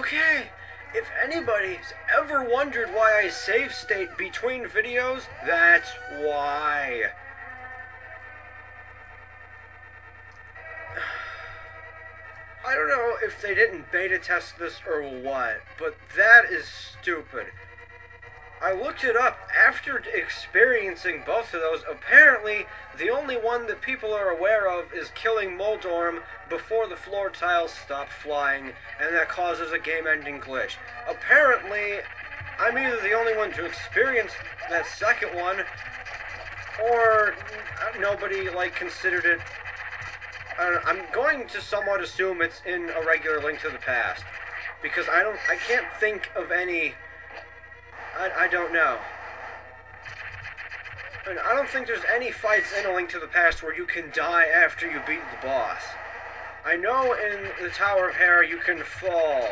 Okay, if anybody's ever wondered why I save state between videos, that's why. I don't know if they didn't beta test this or what, but that is stupid. I looked it up after experiencing both of those. Apparently, the only one that people are aware of is killing Moldorm before the floor tiles stop flying, and that causes a game-ending glitch. Apparently, I'm either the only one to experience that second one, or nobody, considered it. I'm going to somewhat assume it's in a regular Link to the Past, because I can't think of any. I don't know. I don't think there's any fights in A Link to the Past where you can die after you beat the boss. I know in the Tower of Hera you can fall,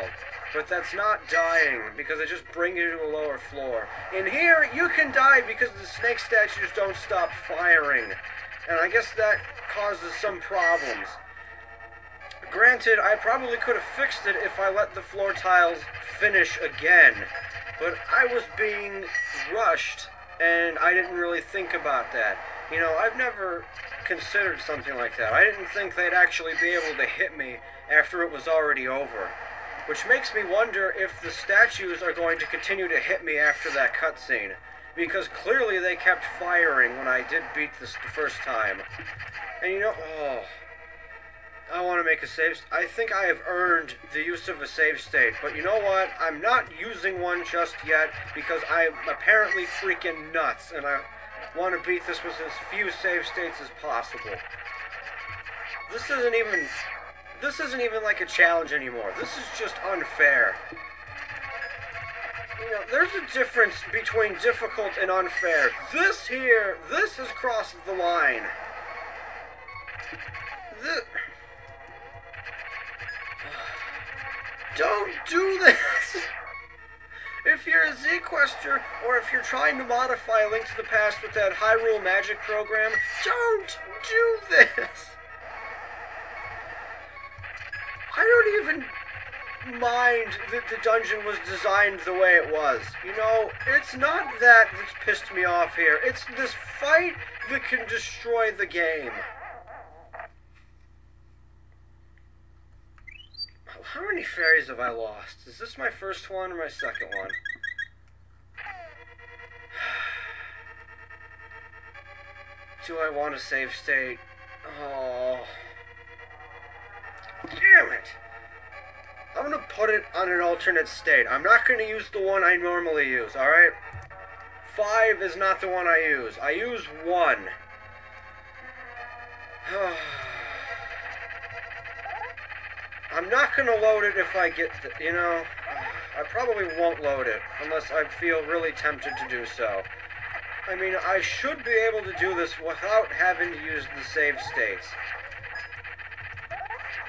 but that's not dying, because it just brings you to a lower floor. In here, you can die because the snake statues don't stop firing, and I guess that causes some problems. Granted, I probably could have fixed it if I let the floor tiles finish again, but I was being rushed, and I didn't really think about that. You know, I've never considered something like that. I didn't think they'd actually be able to hit me after it was already over. Which makes me wonder if the statues are going to continue to hit me after that cutscene. Because clearly they kept firing when I did beat this the first time. And you know, I want to make a save. I think I have earned the use of a save state, but you know what? I'm not using one just yet because I'm apparently freaking nuts, and I want to beat this with as few save states as possible. This isn't even like a challenge anymore. This is just unfair. You know, there's a difference between difficult and unfair. This has crossed the line. Don't do this! If you're a Z-Quester, or if you're trying to modify A Link to the Past with that Hyrule Magic program, don't do this! I don't even mind that the dungeon was designed the way it was. You know, it's not that that's pissed me off here. It's this fight that can destroy the game. How many fairies have I lost? Is this my first one or my second one? Do I want to save state? Oh. Damn it! I'm gonna put it on an alternate state. I'm not gonna use the one I normally use, alright? 5 is not the one I use. I use 1. I'm not going to load it if I get, you know, I probably won't load it unless I feel really tempted to do so. I mean, I should be able to do this without having to use the save states.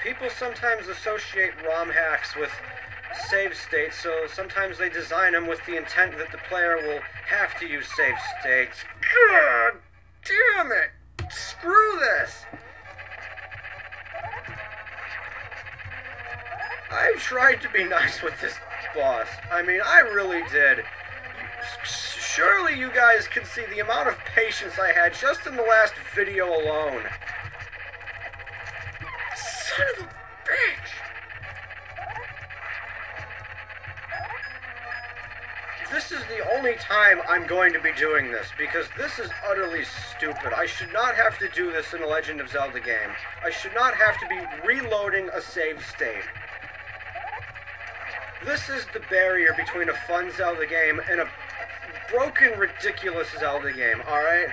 People sometimes associate ROM hacks with save states, so sometimes they design them with the intent that the player will have to use save states. God damn it! Screw this! I tried to be nice with this boss. I mean, I really did. Surely you guys can see the amount of patience I had just in the last video alone. Son of a bitch! This is the only time I'm going to be doing this, because this is utterly stupid. I should not have to do this in a Legend of Zelda game. I should not have to be reloading a save state. This is the barrier between a fun Zelda game and a broken, ridiculous Zelda game, alright?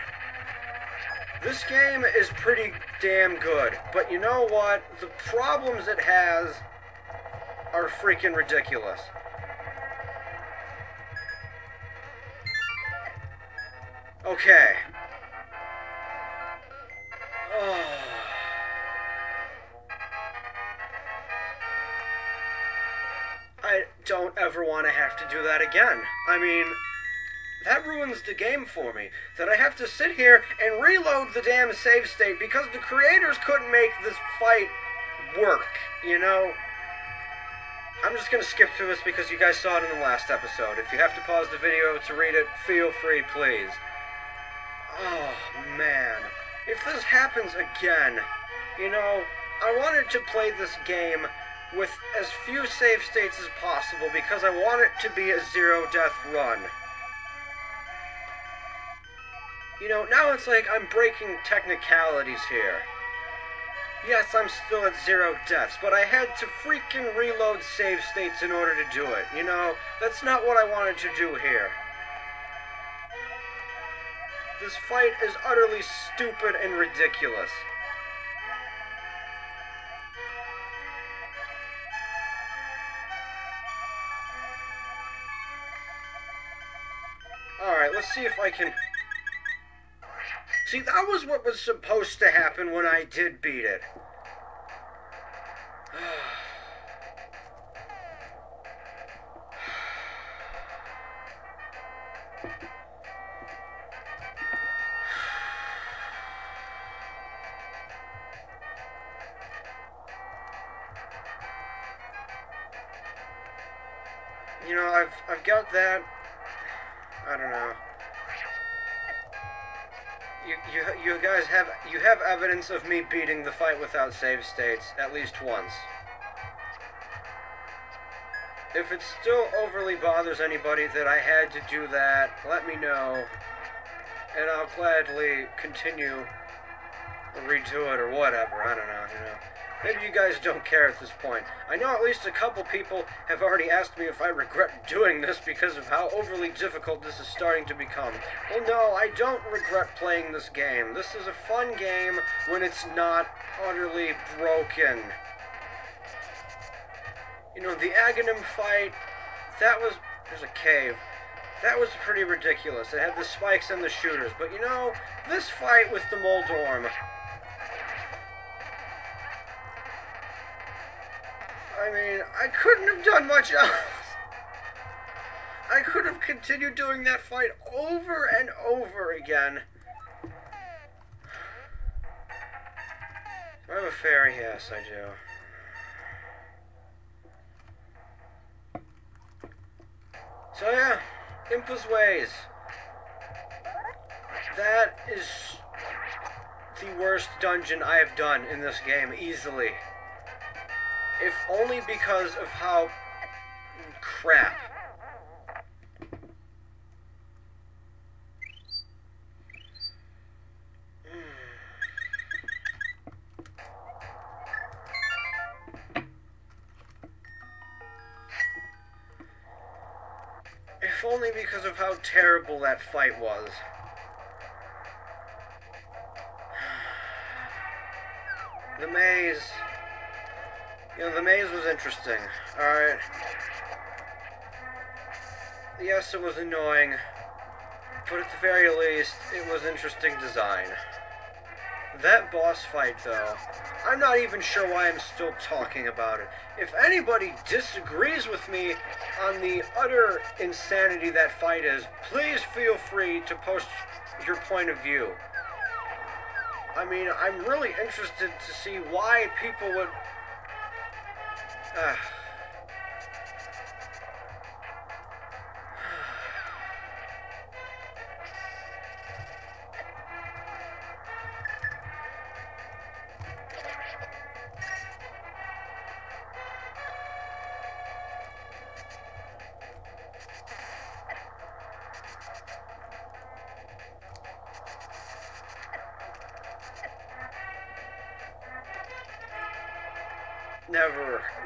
This game is pretty damn good, but you know what? The problems it has are freaking ridiculous. Okay. Oh. I don't ever want to have to do that again. I mean, that ruins the game for me. That I have to sit here and reload the damn save state because the creators couldn't make this fight work, you know? I'm just gonna skip through this because you guys saw it in the last episode. If you have to pause the video to read it, feel free, please. Oh, man. If this happens again, you know, I wanted to play this game with as few save states as possible because I want it to be a zero-death run. You know, now it's like I'm breaking technicalities here. Yes, I'm still at 0 deaths, but I had to freaking reload save states in order to do it. You know, that's not what I wanted to do here. This fight is utterly stupid and ridiculous. Alright, let's see if I can... See, that was what was supposed to happen when I did beat it. You know, I've got that. I don't know. You guys have evidence of me beating the fight without save states at least once. If it still overly bothers anybody that I had to do that, let me know, and I'll gladly continue or redo it or whatever. I don't know, you know. Maybe you guys don't care at this point. I know at least a couple people have already asked me if I regret doing this because of how overly difficult this is starting to become. Well, no, I don't regret playing this game. This is a fun game when it's not utterly broken. You know, the Aghanim fight, that was... There's a cave. That was pretty ridiculous. It had the spikes and the shooters. But, you know, this fight with the Moldorm... I mean, I couldn't have done much else. I could have continued doing that fight over and over again. Do I have a fairy? Yes, I do. So yeah, Impa's Ways. That is the worst dungeon I have done in this game, easily. If only because of how... crap. If only because of how terrible that fight was. The maze... You know, the maze was interesting. Alright. Yes, it was annoying. But at the very least, it was interesting design. That boss fight, though, I'm not even sure why I'm still talking about it. If anybody disagrees with me on the utter insanity that fight is, please feel free to post your point of view. I mean, I'm really interested to see why people would...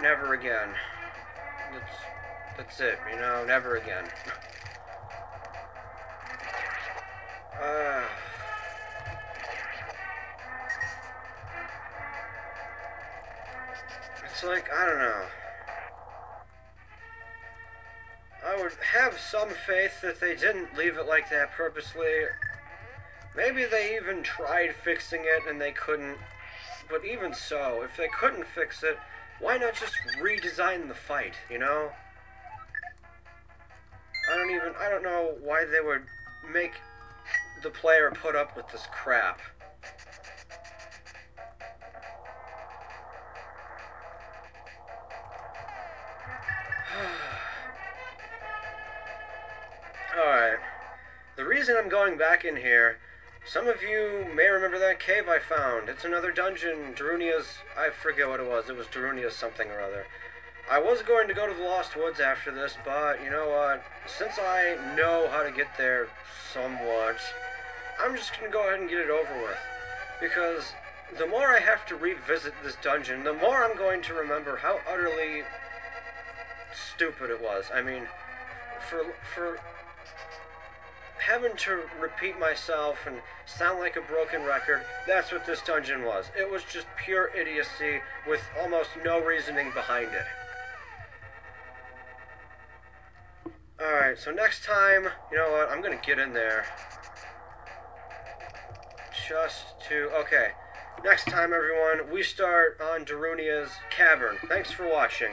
Never again. That's it, you know, never again. It's like, I don't know. I would have some faith that they didn't leave it like that purposely. Maybe they even tried fixing it and they couldn't. But even so, if they couldn't fix it, why not just redesign the fight, you know? I don't know why they would make the player put up with this crap. Alright. The reason I'm going back in here, some of you may remember that cave I found. It's another dungeon. Darunia's, I forget what it was. It was Darunia's something or other. I was going to go to the Lost Woods after this, but you know what? Since I know how to get there somewhat, I'm just going to go ahead and get it over with. Because the more I have to revisit this dungeon, the more I'm going to remember how utterly stupid it was. I mean, for having to repeat myself and sound like a broken record, that's what this dungeon was. It was just pure idiocy with almost no reasoning behind it. Alright, so next time, you know what, I'm gonna get in there. Okay. Next time, everyone, we start on Darunia's cavern. Thanks for watching.